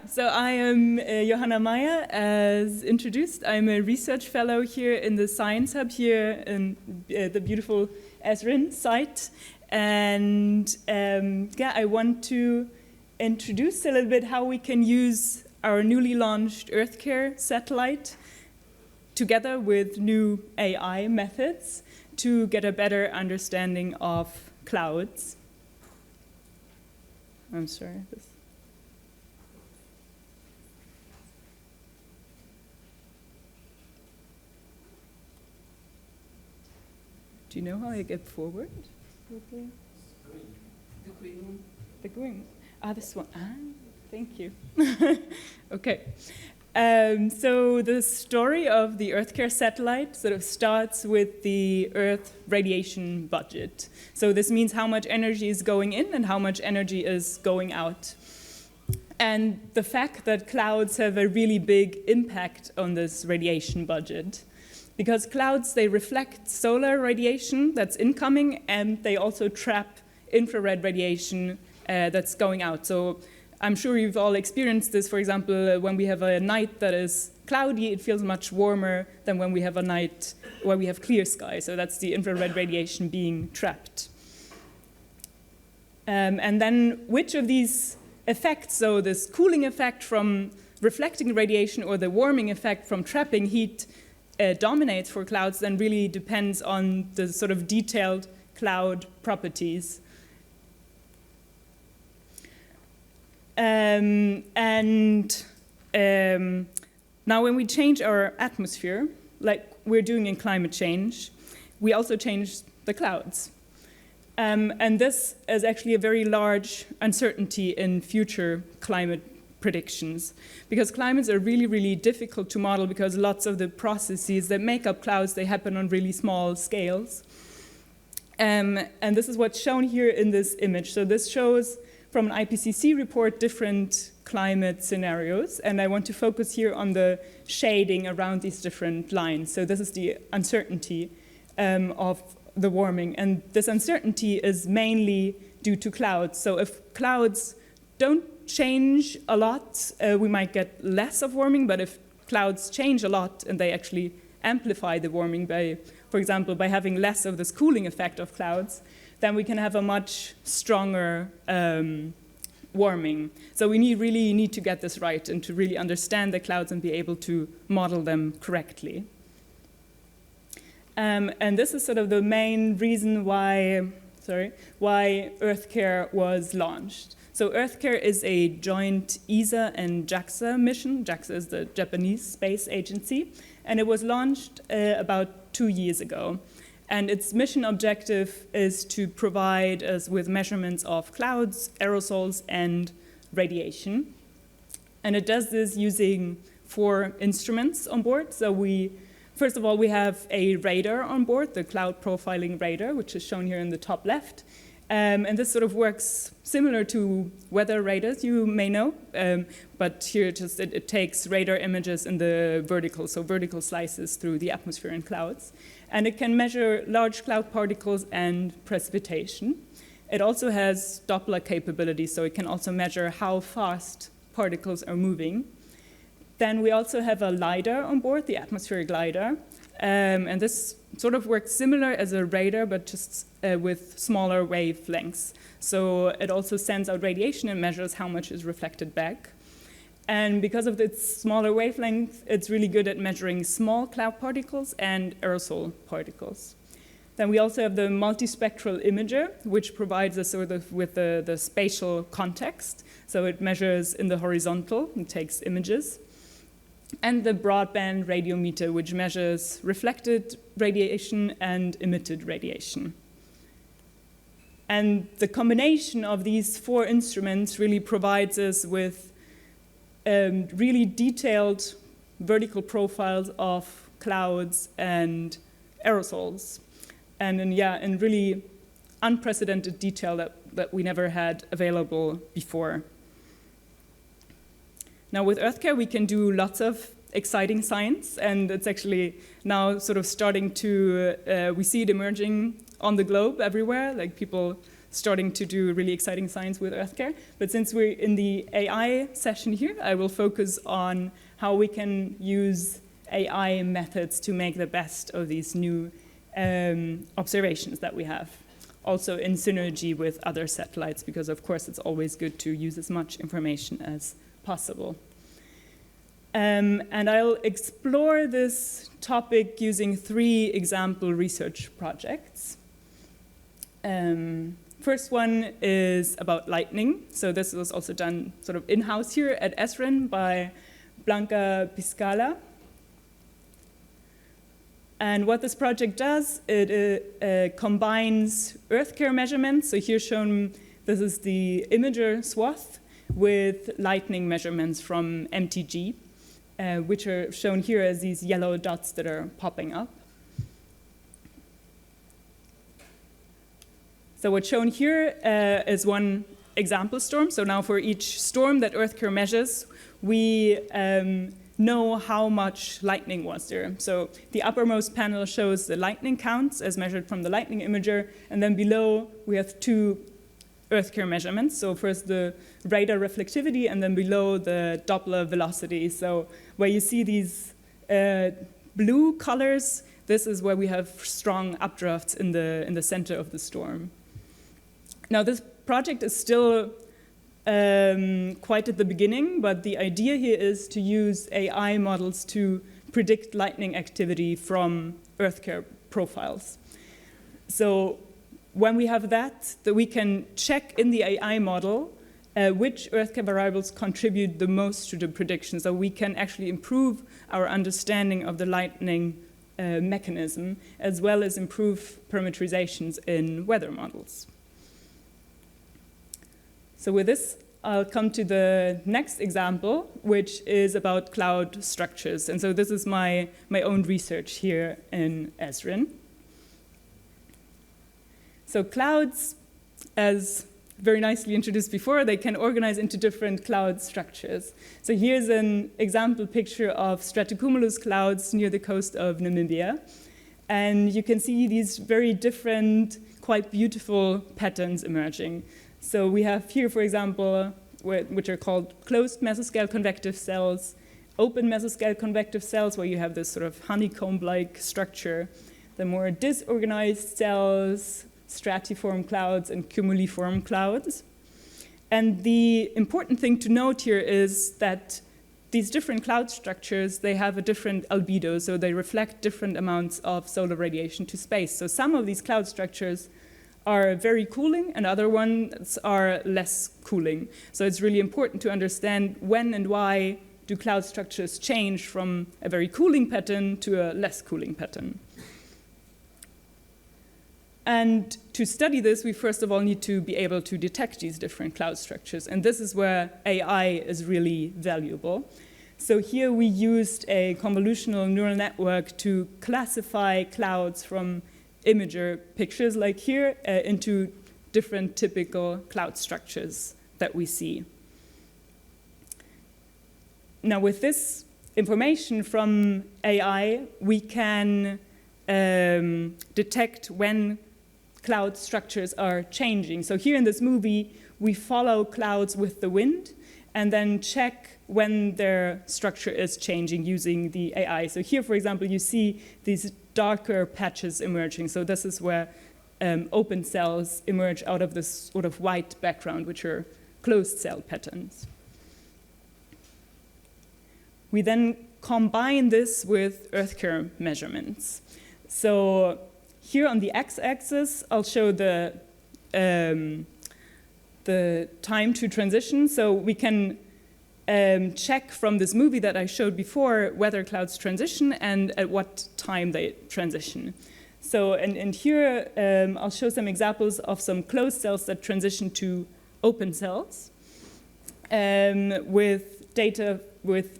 So I am Johanna MAYER, as introduced. I'm a research fellow here in the Science Hub here in the beautiful ESRIN site. And I want to introduce a little bit how we can use our newly launched EarthCARE satellite together with new AI methods to get a better understanding of clouds. I'm sorry. Do you know how I get forward? The green one. The green. Ah, this one. Ah, thank you. Okay. So the story of the EarthCARE satellite sort of starts with the Earth radiation budget. So this means how much energy is going in and how much energy is going out. And the fact that clouds have a really big impact on this radiation budget. Because clouds, they reflect solar radiation that's incoming, and they also trap infrared radiation that's going out. So I'm sure you've all experienced this. For example, when we have a night that is cloudy, it feels much warmer than when we have a night where we have clear sky. So that's the infrared radiation being trapped. And then which of these effects, so this cooling effect from reflecting radiation or the warming effect from trapping heat, dominates for clouds, then really depends on the sort of detailed cloud properties. Now when we change our atmosphere, like we're doing in climate change, we also change the clouds. And this is actually a very large uncertainty in future climate predictions, because climates are really, really difficult to model because lots of the processes that make up clouds, they happen on really small scales. And this is what's shown here in this image. So this shows from an IPCC report different climate scenarios, and I want to focus here on the shading around these different lines. So this is the uncertainty of the warming, and this uncertainty is mainly due to clouds. So if clouds don't change a lot, we might get less of warming, but if clouds change a lot and they actually amplify the warming by, for example, by having less of this cooling effect of clouds, then we can have a much stronger warming. So we really need to get this right and to really understand the clouds and be able to model them correctly. And this is sort of the main reason why EarthCARE was launched. So EarthCARE is a joint ESA and JAXA mission. JAXA is the Japanese space agency, and it was launched about 2 years ago. And its mission objective is to provide us with measurements of clouds, aerosols, and radiation. And it does this using 4 instruments on board. So first of all, we have a radar on board, the cloud profiling radar, which is shown here in the top left. And this sort of works similar to weather radars, you may know, but here it takes radar images in the vertical, so vertical slices through the atmosphere and clouds. And it can measure large cloud particles and precipitation. It also has Doppler capability, so it can also measure how fast particles are moving. Then we also have a LiDAR on board, the atmospheric LiDAR. And this sort of works similar as a radar, but just with smaller wavelengths. So it also sends out radiation and measures how much is reflected back. And because of its smaller wavelength, it's really good at measuring small cloud particles and aerosol particles. Then we also have the multispectral imager, which provides us sort of with the spatial context. So it measures in the horizontal and takes images. And the broadband radiometer, which measures reflected radiation and emitted radiation. And the combination of these 4 instruments really provides us with really detailed vertical profiles of clouds and aerosols. And in really unprecedented detail that we never had available before. Now with EarthCARE, we can do lots of exciting science, and it's actually now sort of starting to, we see it emerging on the globe everywhere, like people starting to do really exciting science with EarthCARE. But since we're in the AI session here, I will focus on how we can use AI methods to make the best of these new observations that we have. Also in synergy with other satellites, because of course it's always good to use as much information as possible. And I'll explore this topic using 3 example research projects. First one is about lightning. So this was also done sort of in-house here at ESRIN by Blanca Piscala. And what this project does, it combines EarthCARE measurements. So here shown, this is the imager swath with lightning measurements from MTG, which are shown here as these yellow dots that are popping up. So what's shown here is one example storm. So now for each storm that EarthCARE measures, we know how much lightning was there. So the uppermost panel shows the lightning counts as measured from the lightning imager, and then below we have 2 EarthCARE measurements. So first the radar reflectivity, and then below the Doppler velocity. So where you see these blue colors, this is where we have strong updrafts in the center of the storm. Now this project is still quite at the beginning, but the idea here is to use AI models to predict lightning activity from EarthCARE profiles. So when we have that we can check in the AI model which EarthCARE variables contribute the most to the prediction. So we can actually improve our understanding of the lightning mechanism, as well as improve parameterizations in weather models. So with this, I'll come to the next example, which is about cloud structures. And so this is my own research here in ESRIN. So clouds, as very nicely introduced before, they can organize into different cloud structures. So here's an example picture of stratocumulus clouds near the coast of Namibia. And you can see these very different, quite beautiful patterns emerging. So we have here, for example, which are called closed mesoscale convective cells, open mesoscale convective cells, where you have this sort of honeycomb-like structure, the more disorganized cells, stratiform clouds, and cumuliform clouds. And the important thing to note here is that these different cloud structures, they have a different albedo, so they reflect different amounts of solar radiation to space. So some of these cloud structures are very cooling, and other ones are less cooling. So it's really important to understand when and why do cloud structures change from a very cooling pattern to a less cooling pattern. And to study this, we first of all need to be able to detect these different cloud structures. And this is where AI is really valuable. So here we used a convolutional neural network to classify clouds from imager pictures like here into different typical cloud structures that we see. Now with this information from AI, we can detect when cloud structures are changing. So here in this movie, we follow clouds with the wind and then check when their structure is changing using the AI. So here, for example, you see these darker patches emerging. So this is where open cells emerge out of this sort of white background, which are closed cell patterns. We then combine this with EarthCARE measurements. So here on the x-axis, I'll show the time to transition. So we can check from this movie that I showed before whether clouds transition and at what time they transition. So, and here I'll show some examples of some closed cells that transition to open cells with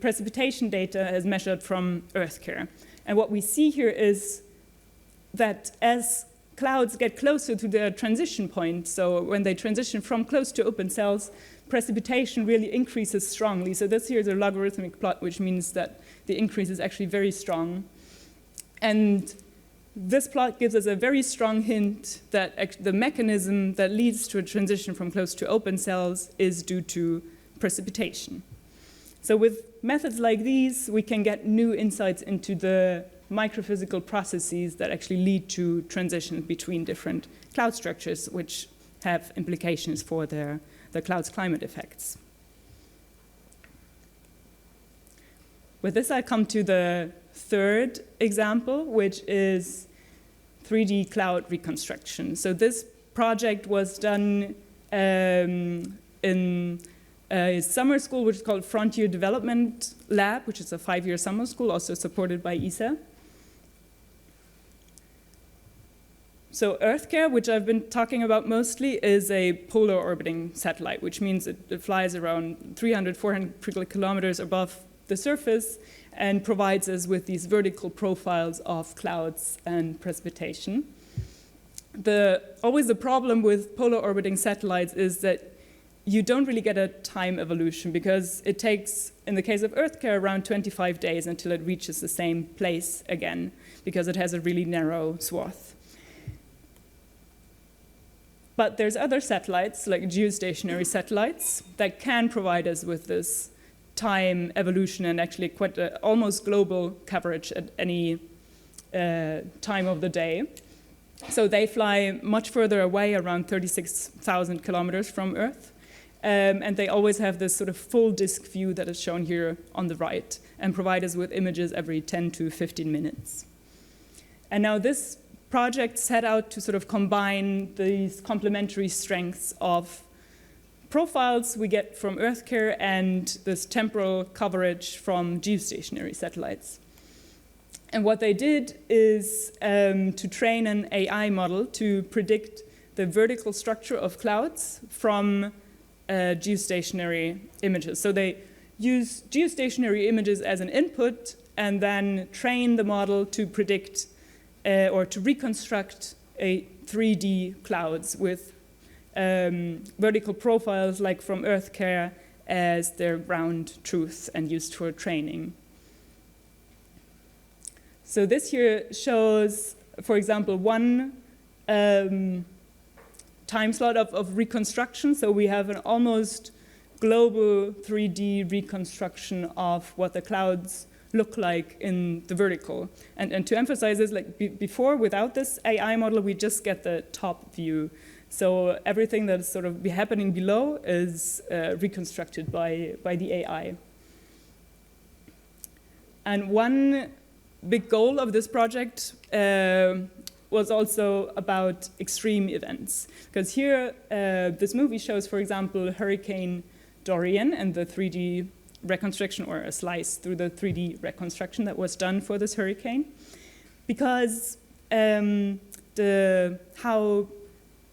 precipitation data as measured from EarthCARE. And what we see here is that as clouds get closer to their transition point, so when they transition from closed to open cells, precipitation really increases strongly. So this here is a logarithmic plot, which means that the increase is actually very strong. And this plot gives us a very strong hint that the mechanism that leads to a transition from closed to open cells is due to precipitation. So with methods like these, we can get new insights into the microphysical processes that actually lead to transitions between different cloud structures, which have implications for the cloud's climate effects. With this, I come to the third example, which is 3D cloud reconstruction. So this project was done in a summer school, which is called Frontier Development Lab, which is a 5-year summer school, also supported by ESA. So EarthCARE, which I've been talking about mostly, is a polar orbiting satellite, which means it flies around 300, 400 kilometers above the surface and provides us with these vertical profiles of clouds and precipitation. Always the problem with polar orbiting satellites is that you don't really get a time evolution, because it takes, in the case of EarthCARE, around 25 days until it reaches the same place again, because it has a really narrow swath. But there's other satellites, like geostationary satellites, that can provide us with this time evolution and actually quite almost global coverage at any time of the day. So they fly much further away, around 36,000 kilometers from Earth. And they always have this sort of full disk view that is shown here on the right, and provide us with images every 10 to 15 minutes. And now this project set out to sort of combine these complementary strengths of profiles we get from EarthCARE and this temporal coverage from geostationary satellites. And what they did is to train an AI model to predict the vertical structure of clouds from geostationary images. So they use geostationary images as an input and then train the model to predict or to reconstruct a 3D clouds with vertical profiles like from EarthCARE as their ground truth and used for training. So this here shows, for example, one time slot of reconstruction. So we have an almost global 3D reconstruction of what the clouds look like in the vertical. And to emphasize this, like before, without this AI model, we just get the top view. So everything that's sort of happening below is reconstructed by the AI. And one big goal of this project was also about extreme events. Because here, this movie shows, for example, Hurricane Dorian and the 3D reconstruction, or a slice through the 3D reconstruction that was done for this hurricane. Because how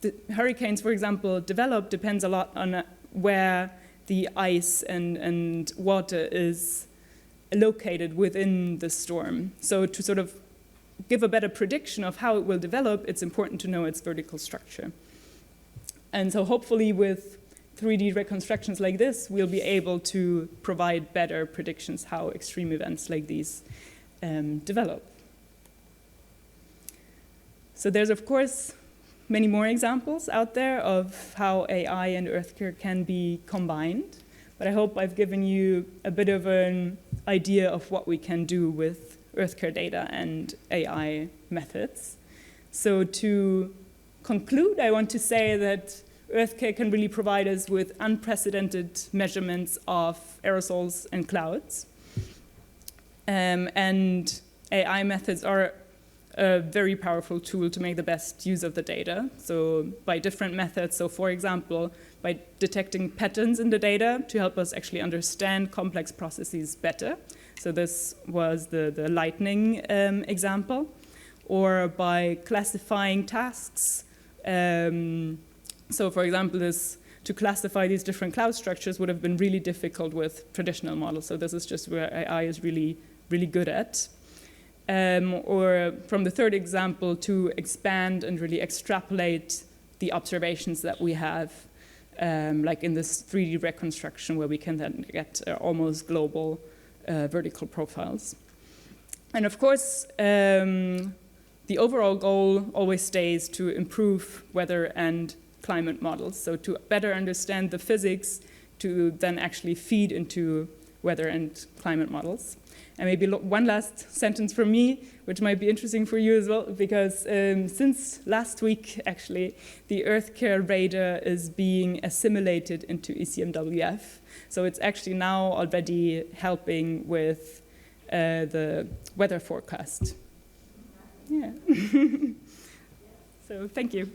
the hurricanes, for example, develop depends a lot on where the ice and water is located within the storm. So to sort of give a better prediction of how it will develop, it's important to know its vertical structure. And so hopefully with 3D reconstructions like this, we'll be able to provide better predictions how extreme events like these develop. So there's, of course, many more examples out there of how AI and EarthCARE can be combined, but I hope I've given you a bit of an idea of what we can do with EarthCARE data and AI methods. So to conclude, I want to say that EarthCARE can really provide us with unprecedented measurements of aerosols and clouds. And AI methods are a very powerful tool to make the best use of the data. So by different methods, so for example, by detecting patterns in the data to help us actually understand complex processes better. So this was the lightning example. Or by classifying tasks. So for example, to classify these different cloud structures would have been really difficult with traditional models. So this is just where AI is really, really good at. Or from the third example, to expand and really extrapolate the observations that we have, like in this 3D reconstruction where we can then get almost global vertical profiles. And of course, the overall goal always stays to improve weather and climate models, so to better understand the physics to then actually feed into weather and climate models. And maybe one last sentence from me, which might be interesting for you as well, because since last week, actually, the EarthCARE radar is being assimilated into ECMWF. So it's actually now already helping with the weather forecast. Yeah. So thank you.